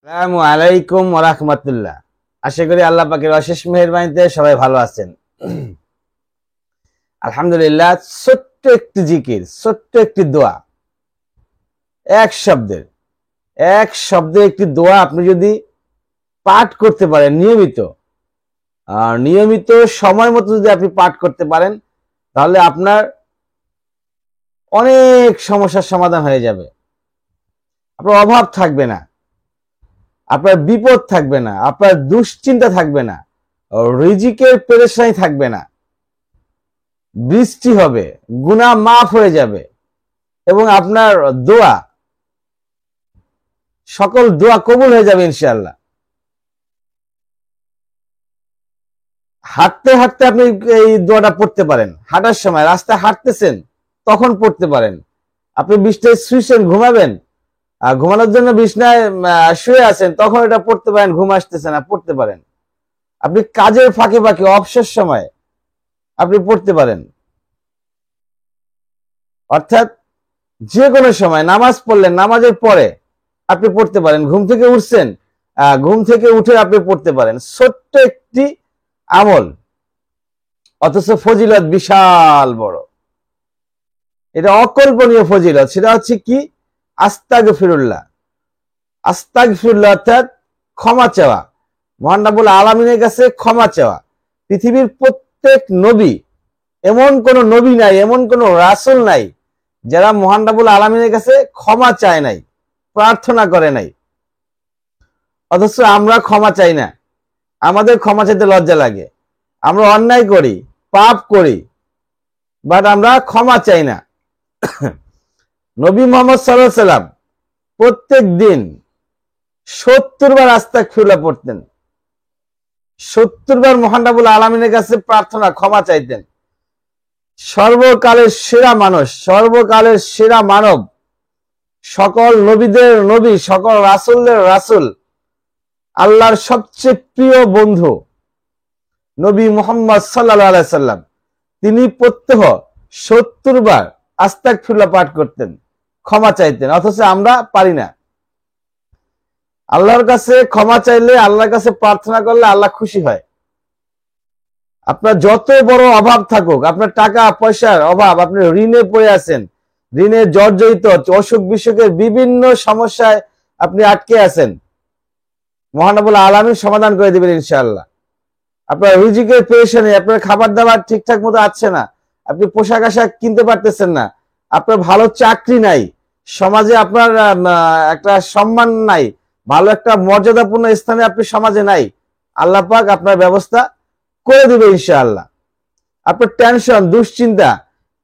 আসসালামু আলাইকুম ওয়া রাহমাতুল্লাহ। আশা করি আল্লাহ পাকের অশেষ মেহেরবানিতে সবাই ভালো আছেন। আলহামদুলিল্লাহ। ছোট্ট একটি জিকির, ছোট্ট একটি দোয়া, এক শব্দে একটি দোয়া আপনি যদি পাঠ করতে পারেন নিয়মিত সময় মতো যদি আপনি পাঠ করতে পারেন, তাহলে আপনার অনেক সমস্যার সমাধান হয়ে যাবে। আপনার অভাব থাকবে না, আপনার বিপদ থাকবে না, আপনার দুশ্চিন্তা থাকবে না, রিজিকের পেরেশানি থাকবে না, বৃষ্টি হবে, গুনাহ মাফ হয়ে যাবে এবং আপনার সকল দোয়া কবুল হয়ে যাবে ইনশাআল্লাহ। হাঁটতে হাঁটতে আপনি এই দোয়াটা পড়তে পারেন, হাঁটার সময় রাস্তায় হাঁটতেছেন তখন পড়তে পারেন। আপনি বিছানায় শুয়েছেন, ঘুমাবেন, ঘুমানোর জন্য বিছানায় শুয়ে আছেন, তখন এটা পড়তে পারেন। ঘুম আসতেছে না, পড়তে পারেন। আপনি কাজের ফাঁকে ফাঁকে অবসর সময় আপনি পড়তে পারেন। অর্থাৎ যে কোনো সময় নামাজ পড়লেন, নামাজের পরে আপনি পড়তে পারেন। ঘুম থেকে উঠছেন, ঘুম থেকে উঠে আপনি পড়তে পারেন। ছোট্ট একটি আমল, অথচ ফজিলত বিশাল বড়। এটা অকল্পনীয় ফজিলত। সেটা হচ্ছে কি? আস্তাগফিরুল্লাহ। আস্তাগফিরুল্লাহ অর্থাৎ ক্ষমা চাওয়া, মহান রব্বুল আলামিনের কাছে ক্ষমা চাওয়া। পৃথিবীর প্রত্যেক নবী, এমন কোন নবী নাই, এমন কোন রাসূল নাই যারা মহান রব্বুল আলামিনের কাছে ক্ষমা চায় নাই, প্রার্থনা করে নাই। অথচ আমরা ক্ষমা চাই না। আমাদের ক্ষমা চাইতে লজ্জা লাগে। আমরা অন্যায় করি, পাপ করি, বাট আমরা ক্ষমা চাই না। নবী মুহাম্মদ সাল্লাল্লাহু আলাইহি সাল্লাম প্রত্যেক দিন 70 বার আস্তাগফিরুল্লাহ পড়তেন, 70 বার মহান রব্বুল আলামিনের কাছে প্রার্থনা, ক্ষমা চাইতেন। সর্বকালের সেরা মানুষ, সর্বকালের সেরা মানব, সকল নবীদের নবী, সকল রাসূলদের রাসূল, আল্লাহর সবচেয়ে প্রিয় বন্ধু নবী মুহাম্মদ সাল্লাল্লাহু আলাইহি সাল্লাম, তিনি প্রত্যহ 70 বার আস্তাগফিরুল্লাহ পাঠ করতেন, ক্ষমা চাইতেন। অথচ আমরা পারি না। আল্লাহর কাছে ক্ষমা চাইলে, আল্লাহর কাছে প্রার্থনা করলে আল্লাহ খুশি হয়। আপনার যত বড় অভাব থাকুক, আপনার টাকা পয়সার অভাব, আপনি ঋণে পড়ে আছেন, ঋণে জর্জরিত, অসুখ বিসুখের বিভিন্ন সমস্যায় আপনি আটকে আছেন, মহান রব্বুল আলামিন সমাধান করে দিবেন ইনশাআল্লাহ। আপনার রিজিকের পেরেশানি, আপনার খাবার দাবার ঠিকঠাক মতো আসছে না, আপনি পোশাক আশাক কিনতে পারতেছেন না, আপনার ভালো চাকরি নাই, সমাজে আপনার একটা সম্মান নাই, ভালো একটা মর্যাদাপূর্ণ স্থানে আপনি সমাজে নাই, আল্লাহ পাক আপনার ব্যবস্থা করে দিবে ইনশাআল্লাহ। আপনার টেনশন, দুশ্চিন্তা,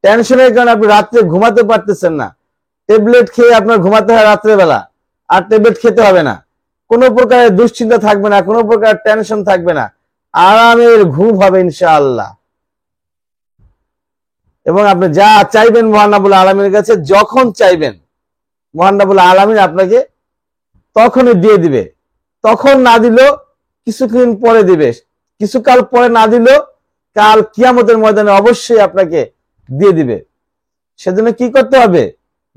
টেনশনের কারণে আপনি রাত্রে ঘুমাতে পারতেছেন না, ট্যাবলেট খেয়ে আপনার ঘুমাতে হয় রাত্রে বেলা, আর ট্যাবলেট খেতে হবে না, কোনো প্রকারের দুশ্চিন্তা থাকবে না, কোনো প্রকার টেনশন থাকবে না, আরামের ঘুম হবে ইনশাআল্লাহ। এবং আপনি যা চাইবেন মহান রব্বুল আলামিনের কাছে, যখন চাইবেন মহান রব্বুল আলামিন আপনাকে তখনই দিয়ে দিবে। তখন না দিলেও কিছুদিন পরে দিবে, কিছুকাল পরে না দিলেও কাল কিয়ামতের ময়দানে অবশ্যই আপনাকে দিয়ে দিবে। সেজন্য কি করতে হবে?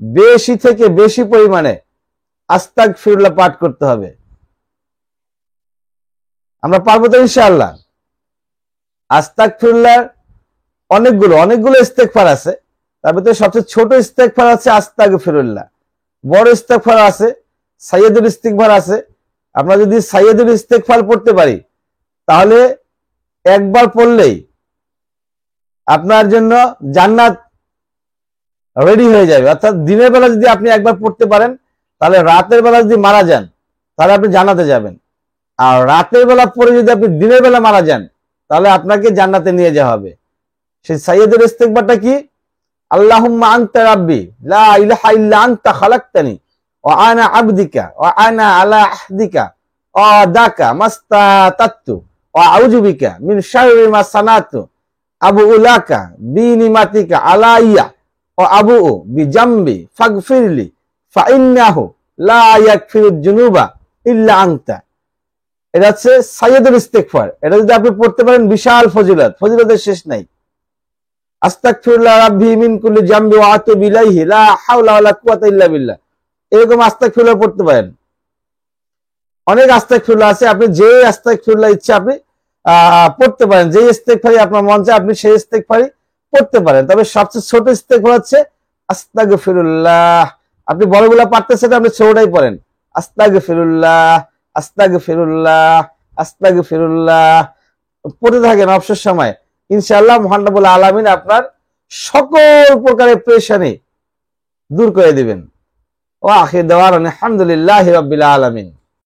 বেশি থেকে বেশি পরিমাণে আস্তাগফিরুল্লাহ পাঠ করতে হবে। আমরা পারবো তো ইনশাআল্লাহ? আস্তাগফিরুল্লাহ অনেকগুলো ইস্তেগফার আছে। তার ভিতরে সবচেয়ে ছোট ইস্তেগফার আছে আস্তাগফিরুল্লাহ। বড় ইস্তেগফার আছে, সাইয়্যিদুল ইস্তিগফার আছে। আমরা যদি সাইয়্যিদুল ইস্তিগফার পড়তে পারি, তাহলে একবার পড়লেই আপনার জন্য জান্নাত রেডি হয়ে যাবে। অর্থাৎ দিনের বেলা যদি আপনি একবার পড়তে পারেন, তাহলে রাতের বেলা যদি মারা যান, তাহলে আপনি জান্নাতে যাবেন। আর রাতের বেলা পড়ে যদি আপনি দিনের বেলা মারা যান, তাহলে আপনাকে জান্নাতে নিয়ে যাওয়া হবে। সেই সাইয়্যিদুল ইস্তিগফারটা কি? আল্লাহুম্মা আনতা রাব্বি লা ইলাহা ইল্লা আনতা খালাকতানি ওয়া আনা আবদিকা ওয়া আনা আলা আহদিকা ওয়া দাকা মাস্তাতাতু ওয়া আউযু বিকা মিন শাররি মা সানাতু আবুউ লাকা বিনিমাতিকা আলাইয়া ওয়া আবুউ বিজামবি ফাগফিরলি ফাইন্নাহু লা ইয়াগফিরুয যুনুবা ইল্লা আনতা। এটা হচ্ছে সাইয়্যিদুল ইস্তিগফার। এটা যদি আপনি পড়তে পারেন, বিশাল ফজিলত, ফজিলতের শেষ নাই। আস্তাগফিরুল্লাহ রাব্বি মিন কুল্লি জামবি ওয়া আতুবু ইলাইহি লা হাওলা ওয়ালা কুওয়াতা ইল্লা বিল্লাহ, এরকম আস্তাগফিরুল্লাহ পড়তে পারেন। অনেক আস্তাগফিরুল্লাহ আছে, আপনি যে আস্তাগফিরুল্লাহ ইচ্ছা আপনি পড়তে পারেন, যে ইস্তেগফারি আপনার মন চায় আপনি সেই ইস্তেগফারি পড়তে পারেন। তবে সবচেয়ে ছোট ইস্তেগফার হচ্ছে আস্তাগফিরুল্লাহ। আপনি বড়গুলা পারতেছেন, আপনি ছোটটাই পড়েন, আস্তাগফিরুল্লাহ, আস্তাগফিরুল্লাহ, আস্তাগফিরুল্লাহ পড়তে থাকেন অবসর সময়। ইনশাআল্লাহ মহান রব্বুল আলামিন আপনার সকল প্রকারের পেরেশানি দূর করে দিবেন। ওয়া আখির দাওয়ানা আলহামদুলিল্লাহি রাব্বিল আলামিন।